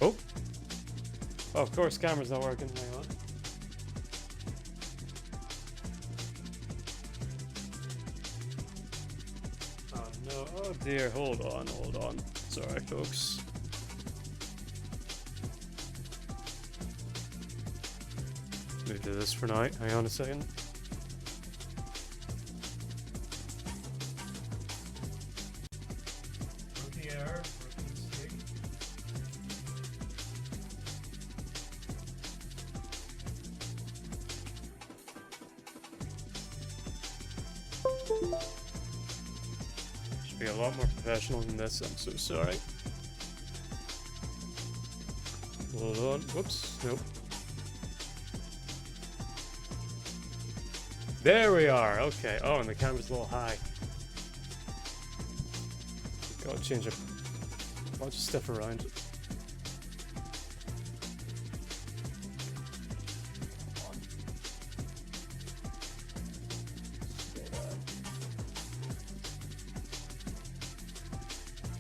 Oh. Oh, of course, camera's not working. Hang on. Oh no. Oh dear. Hold on. Hold on. Sorry, folks. Let me do this for now. Hang on a second. Rookie error. Rookie mistake. Should be a lot more professional than this. I'm so sorry. Hold on. Whoops. Nope. There we are. Okay. Oh, and the camera's a little high. Gotta change a bunch of stuff around.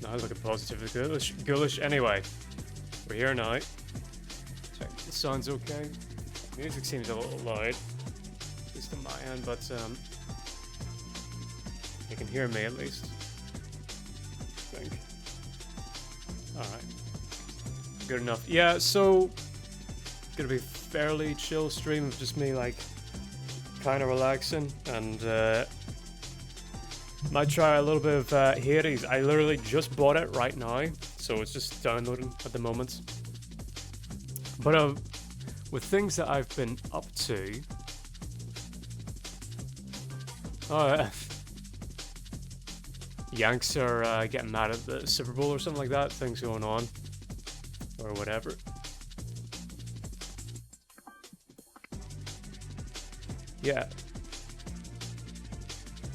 No, I look at positively ghoulish. Anyway, we're here now. Check the sound's okay. Music seems a little loud, at least on my end, but you can hear me at least. I think. Alright. Good enough. Yeah, so gonna be fairly chill stream of just me like kinda relaxing and might try a little bit of Hades. I literally just bought it right now, so it's just downloading at the moment. But with things that I've been up to, Yanks are getting mad at the Super Bowl or something like that. Things going on, or whatever. Yeah.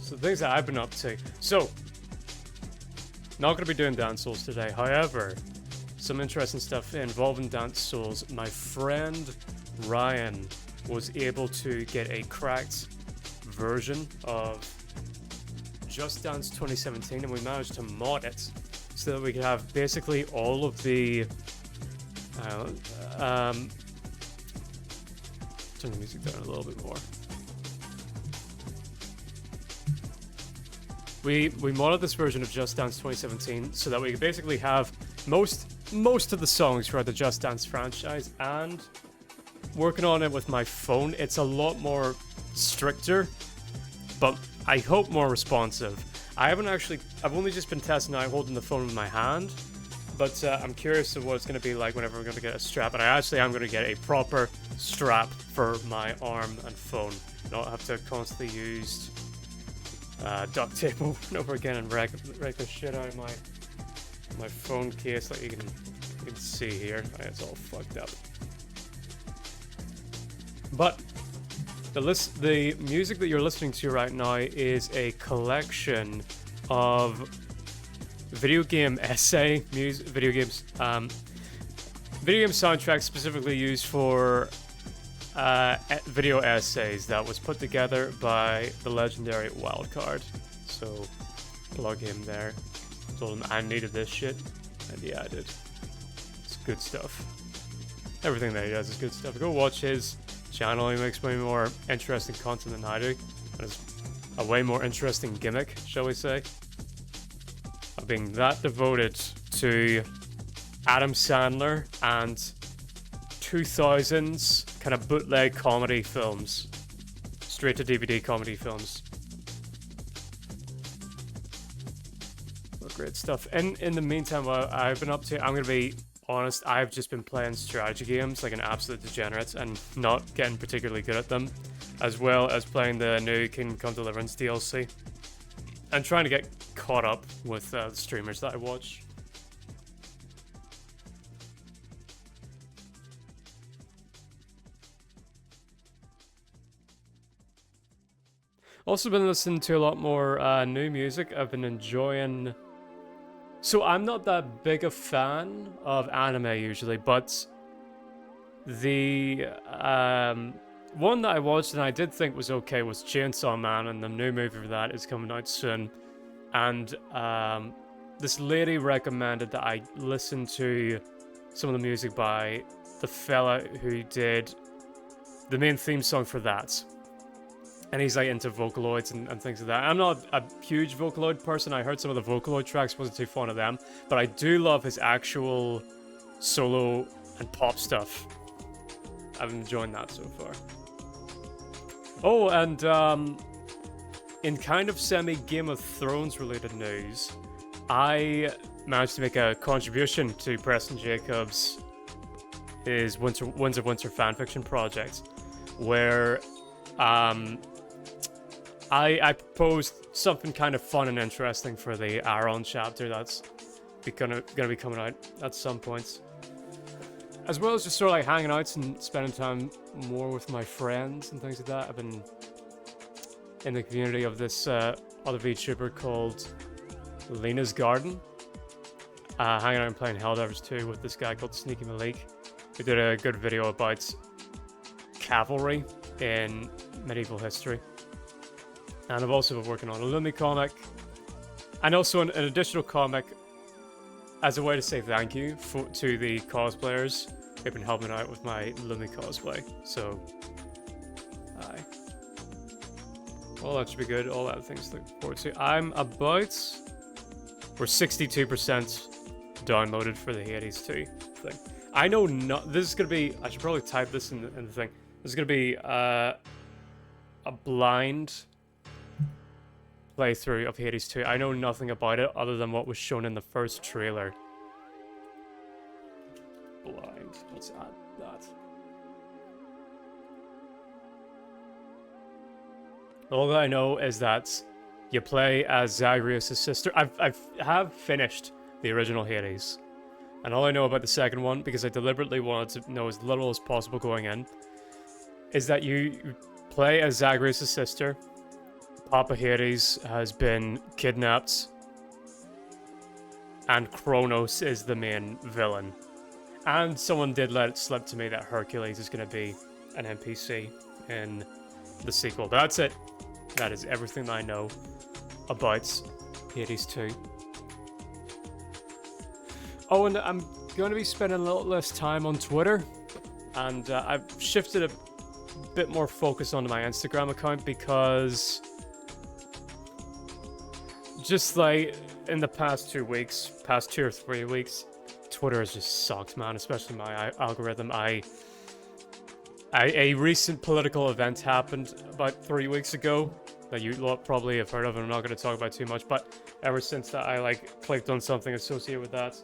So things that I've been up to. So, not going to be doing Dance Souls today. However, some interesting stuff involving Dance Souls. My friend Ryan was able to get a cracked version of Just Dance 2017, and we managed to mod it so that we could have basically all of the turn the music down a little bit more. We modded this version of Just Dance 2017 so that we could basically have most of the songs throughout the Just Dance franchise, and working on it with my phone, it's a lot more stricter, but I hope more responsive. I've only just been testing out holding the phone in my hand, but I'm curious of what it's going to be like whenever I'm going to get a strap, and I'm going to get a proper strap for my arm and phone, not have to constantly use duct tape over and over again and wreck the shit out of my phone case, like you can see here. It's all fucked up. But the music that you're listening to right now is a collection of video game video game soundtracks specifically used for video essays that was put together by the legendary Wildcard. So plug him there. Told him I needed this shit, and yeah, I did. It's good stuff. Everything that he does is good stuff. Go watch his channel. He makes way more interesting content than I do. It's a way more interesting gimmick, shall we say, of being that devoted to Adam Sandler and 2000s kind of bootleg comedy films, straight to DVD comedy films. What great stuff. In the meantime, what I've been up to, I'm gonna be honest, I've just been playing strategy games like an absolute degenerate and not getting particularly good at them, as well as playing the new Kingdom Come Deliverance DLC and trying to get caught up with the streamers that I watch. Also been listening to a lot more new music. I've been enjoying... So I'm not that big a fan of anime usually, but the one that I watched and I did think was okay was Chainsaw Man, and the new movie for that is coming out soon. And this lady recommended that I listen to some of the music by the fella who did the main theme song for that. And he's like into Vocaloids and things like that. I'm not a huge Vocaloid person. I heard some of the Vocaloid tracks, wasn't too fond of them. But I do love his actual solo and pop stuff. I've enjoyed that so far. Oh, and in kind of semi-Game of Thrones related news, I managed to make a contribution to Preston Jacobs' Winds of Winter fanfiction project, where I proposed something kind of fun and interesting for the Aaron chapter that's gonna be coming out at some point. As well as just sort of like hanging out and spending time more with my friends and things like that. I've been in the community of this other VTuber called Lena's Garden. Hanging out and playing Helldivers 2 with this guy called Sneaky Malik, who did a good video about cavalry in medieval history. And I've also been working on a Lumi comic, and also an additional comic as a way to say thank you to the cosplayers who've been helping out with my Lumi cosplay. So, aye. Well, that should be good. All that things to look forward to. We're 62% downloaded for the Hades 2 thing. I know this is gonna be, I should probably type this in the thing. This is gonna be a blind playthrough of Hades 2. I know nothing about it other than what was shown in the first trailer. Blind. Let's add that. All that I know is that you play as Zagreus' sister. I have finished the original Hades, and all I know about the second one, because I deliberately wanted to know as little as possible going in, is that you play as Zagreus' sister. Papa Hades has been kidnapped, and Kronos is the main villain. And someone did let it slip to me that Hercules is going to be an NPC in the sequel. But that's it. That is everything that I know about Hades 2. Oh, and I'm going to be spending a little less time on Twitter. And I've shifted a bit more focus onto my Instagram account because just like in the past 2 weeks, past 2 or 3 weeks, Twitter has just sucked, man, especially my algorithm. A recent political event happened about 3 weeks ago that you lot probably have heard of, and I'm not going to talk about too much, but ever since that I like clicked on something associated with that,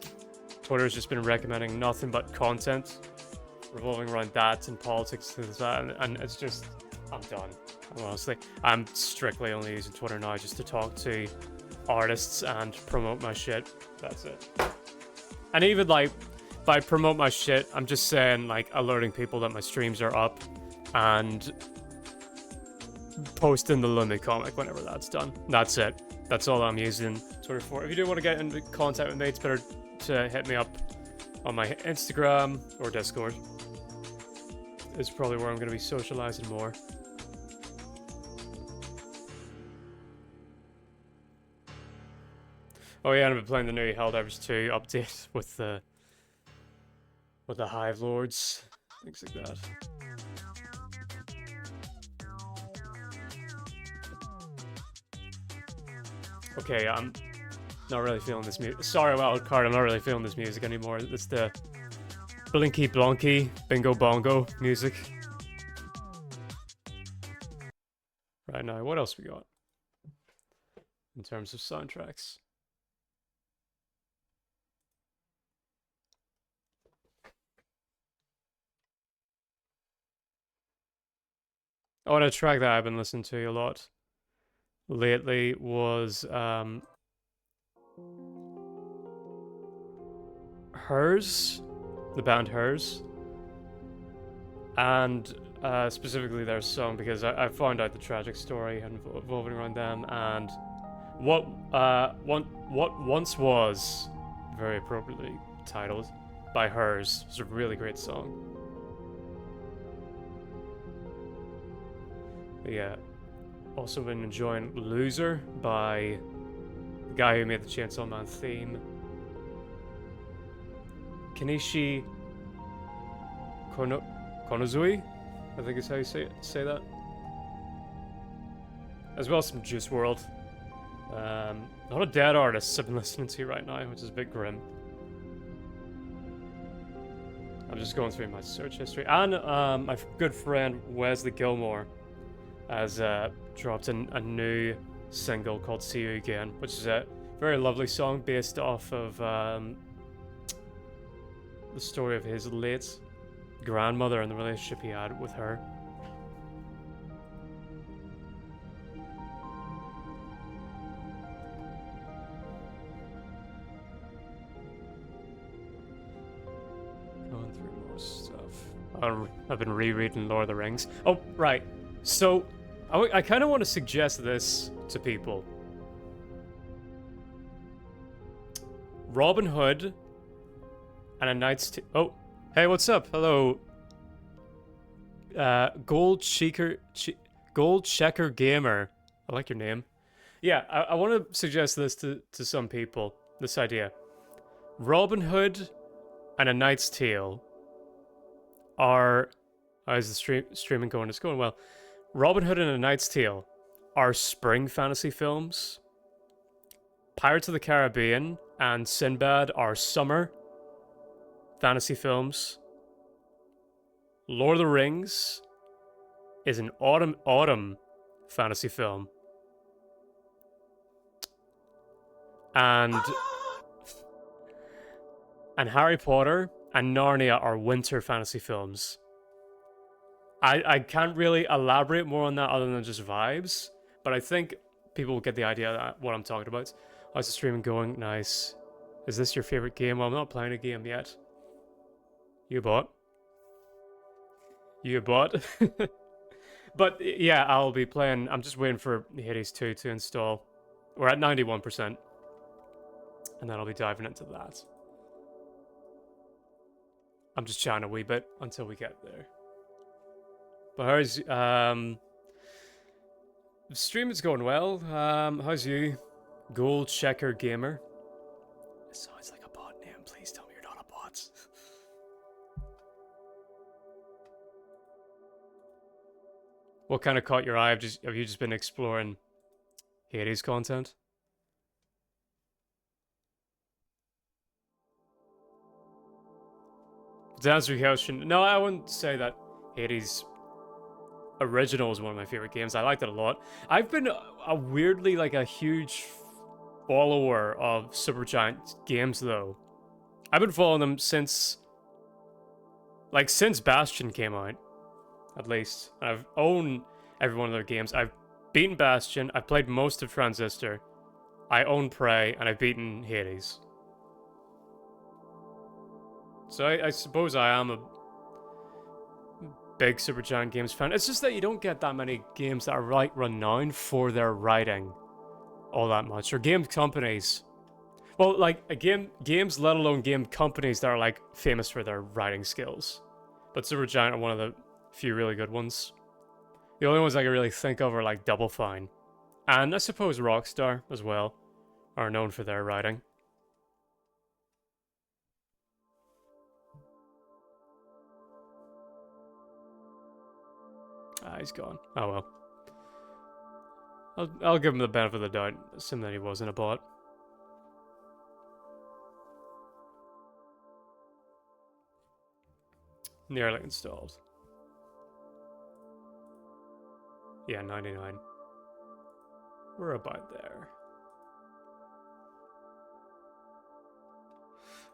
Twitter's just been recommending nothing but content revolving around that and politics and that, and it's just, I'm done. Honestly, I'm strictly only using Twitter now just to talk to artists and promote my shit. That's it. And even like, if I promote my shit, I'm just saying like alerting people that my streams are up and posting the Lumi comic whenever that's done. That's it. That's all I'm using Twitter for. If you do want to get into contact with me, it's better to hit me up on my Instagram or Discord. It's probably where I'm going to be socializing more. Oh yeah, and I've been playing the new Helldivers 2 update with the Hive Lords, things like that. Okay, I'm not really feeling this music. Sorry, Wildcard, I'm not really feeling this music anymore. It's the Blinky Blonky Bingo Bongo music. Right now, what else we got in terms of soundtracks? Oh, and a track that I've been listening to a lot lately was Hers, the band Hers, and specifically their song, because I found out the tragic story revolving around them, and what once was very appropriately titled by Hers. It's a really great song. Yeah, also been enjoying Loser by the guy who made the Chainsaw Man theme, Kenichi Konozui, I think is how you say that. As well as some Juice WRLD. A lot of dead artists I've been listening to right now, which is a bit grim. I'm just going through my search history. And my good friend Wesley Gilmore has dropped a new single called See You Again, which is a very lovely song based off of the story of his late grandmother and the relationship he had with her. Going through more stuff. I've been rereading Lord of the Rings. Oh, right. So, I kind of want to suggest this to people. Robin Hood and A Knight's Tale. Oh, hey, what's up? Hello. Gold Checker Gamer. I like your name. Yeah, I want to suggest this to some people. This idea. Robin Hood and A Knight's Tale are... How's the streaming going? It's going well. Robin Hood and A Knight's Tale are spring fantasy films. Pirates of the Caribbean and Sinbad are summer fantasy films. Lord of the Rings is an autumn fantasy film. And Harry Potter and Narnia are winter fantasy films. I can't really elaborate more on that other than just vibes, but I think people will get the idea of what I'm talking about. How's the streaming going? Nice. Is this your favorite game? Well, I'm not playing a game yet. You bought? You bought? But yeah, I'll be playing. I'm just waiting for Hades 2 to install. We're at 91%. And then I'll be diving into that. I'm just chatting a wee bit until we get there. But how's the stream is going well. How's you? Gold Checker Gamer. It sounds like a bot name. Please tell me you're not a bot. What kind of caught your eye? Have you just been exploring Hades content? To answer your question, no, I wouldn't say that Hades Original is one of my favorite games. I liked it a lot. I've been a weirdly like a huge follower of Supergiant games though. I've been following them since Bastion came out, at least. I've owned every one of their games. I've beaten Bastion, I've played most of Transistor, I own Prey, and I've beaten Hades. So I suppose I am a big Supergiant Games fan. It's just that you don't get that many games that are like renowned for their writing all that much, or game companies. Well, like games, let alone game companies that are like famous for their writing skills. But Supergiant are one of the few really good ones. The only ones I can really think of are like Double Fine, and I suppose Rockstar as well, are known for their writing. Ah, he's gone. Oh well. I'll give him the benefit of the doubt, assume that he wasn't a bot. Nearly installed. Yeah, 99. We're about there.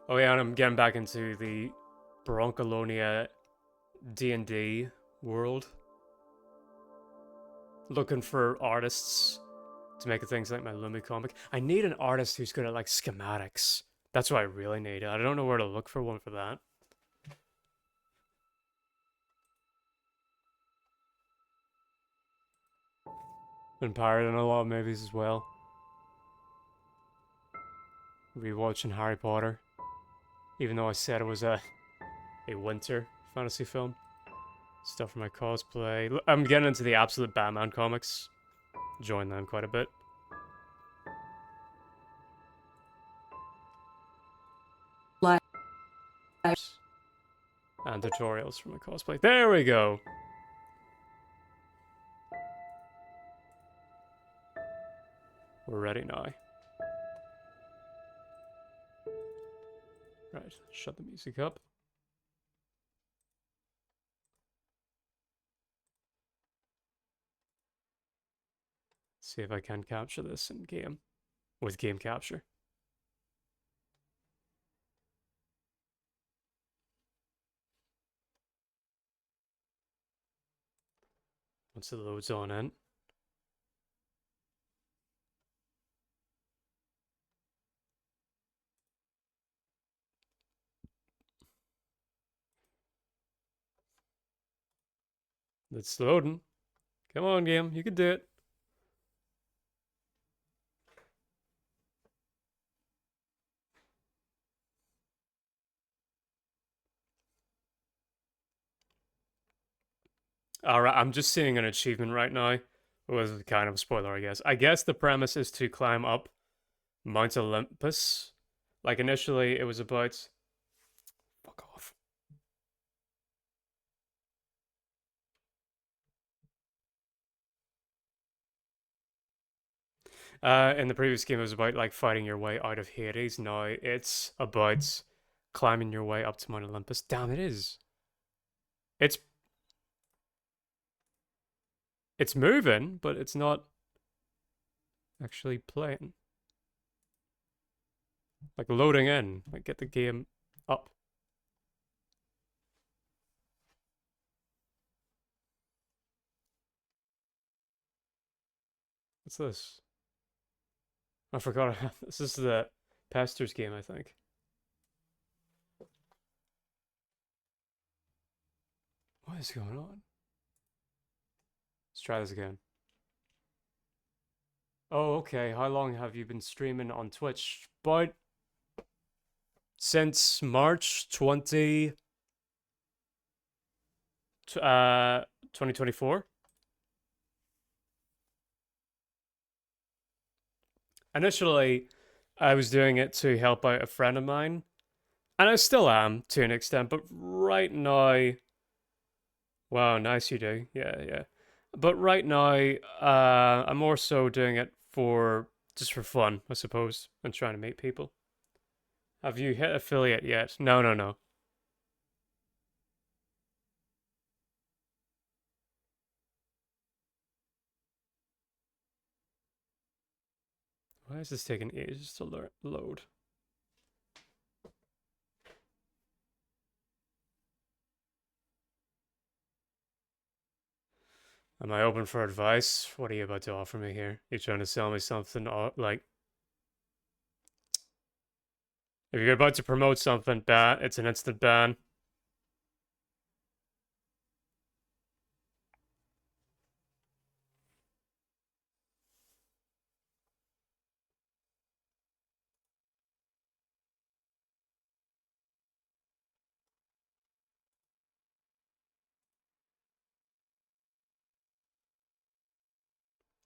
Oh yeah, and I'm getting back into the Broncolonia D&D world. Looking for artists to make things like my Lumi comic. I need an artist who's good at like schematics. That's what I really need. I don't know where to look for one for that. Been pirating a lot of movies as well. Rewatching Harry Potter. Even though I said it was a winter fantasy film. Stuff for my cosplay. I'm getting into the Absolute Batman comics. Enjoying them quite a bit. And tutorials for my cosplay. There we go! We're ready now. Right, shut the music up. See if I can capture this in game with game capture. Once it loads on in. It's loading. Come on, game. You can do it. Alright, I'm just seeing an achievement right now. It was kind of a spoiler, I guess. I guess the premise is to climb up Mount Olympus. Like, initially, it was about... Fuck off. In the previous game, it was about, like, fighting your way out of Hades. Now, it's about climbing your way up to Mount Olympus. Damn, it is. It's... It's moving, but it's not actually playing. Like, loading in. Like, get the game up. What's this? I forgot. This is the Pastor's game, I think. What is going on? Let's try this again. Oh, okay. How long have you been streaming on Twitch? But since March 2024. Initially, I was doing it to help out a friend of mine, and I still am to an extent, but right now, wow, nice you do. Yeah, yeah. But right now, I'm more so doing it for just for fun, I suppose, and trying to meet people. Have you hit affiliate yet? No, no, no. Why is this taking ages to load? Am I open for advice? What are you about to offer me here? You trying to sell me something like if you're about to promote something bad, it's an instant ban.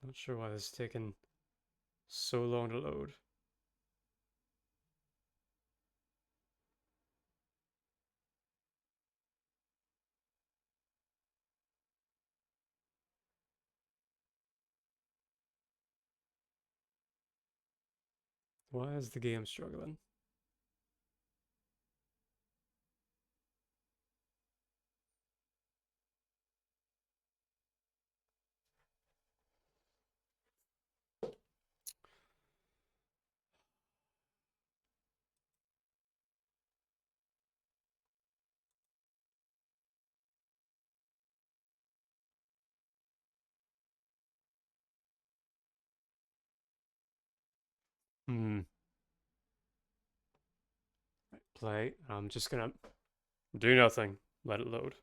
Not sure why this is taking so long to load. Why is the game struggling? Hmm. Play. I'm just gonna do nothing. Let it load.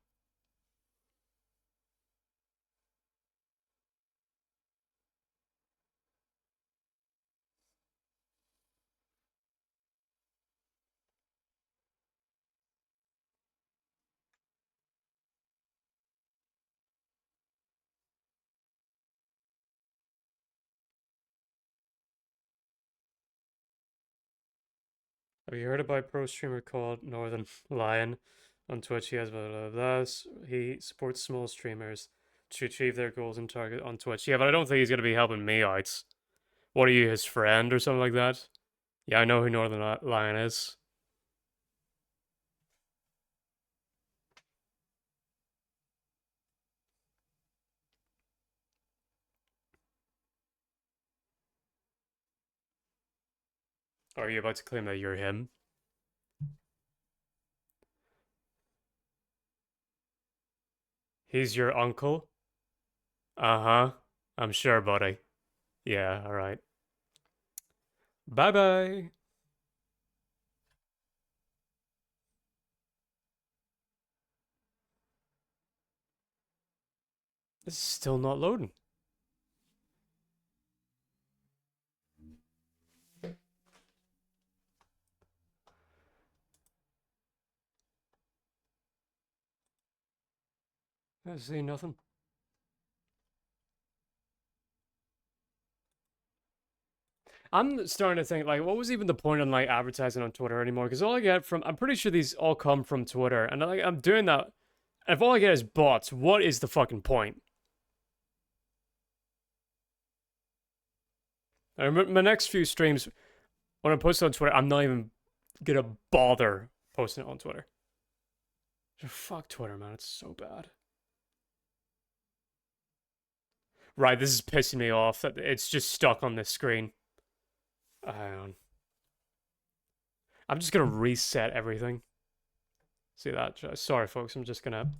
Have you heard about a pro streamer called Northern Lion on Twitch? He has blah blah blah. He supports small streamers to achieve their goals and target on Twitch. Yeah, but I don't think he's gonna be helping me out. What are you, his friend or something like that? Yeah, I know who Northern Lion is. Are you about to claim that you're him? He's your uncle? Uh-huh. I'm sure, buddy. Yeah, alright. Bye-bye. It's still not loading. I see nothing. I'm starting to think, like, what was even the point of, like, advertising on Twitter anymore? Because all I get from, I'm pretty sure these all come from Twitter, and like, I'm doing that. If all I get is bots, what is the fucking point? I remember my next few streams, when I post on Twitter, I'm not even gonna bother posting it on Twitter. Fuck Twitter, man. It's so bad. Right, this is pissing me off that it's just stuck on this screen. Hang on. I'm just gonna reset everything. See that? Sorry, folks. I'm just gonna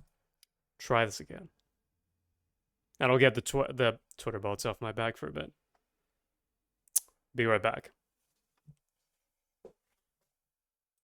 try this again. And I'll get the Twitter bots off my back for a bit. Be right back.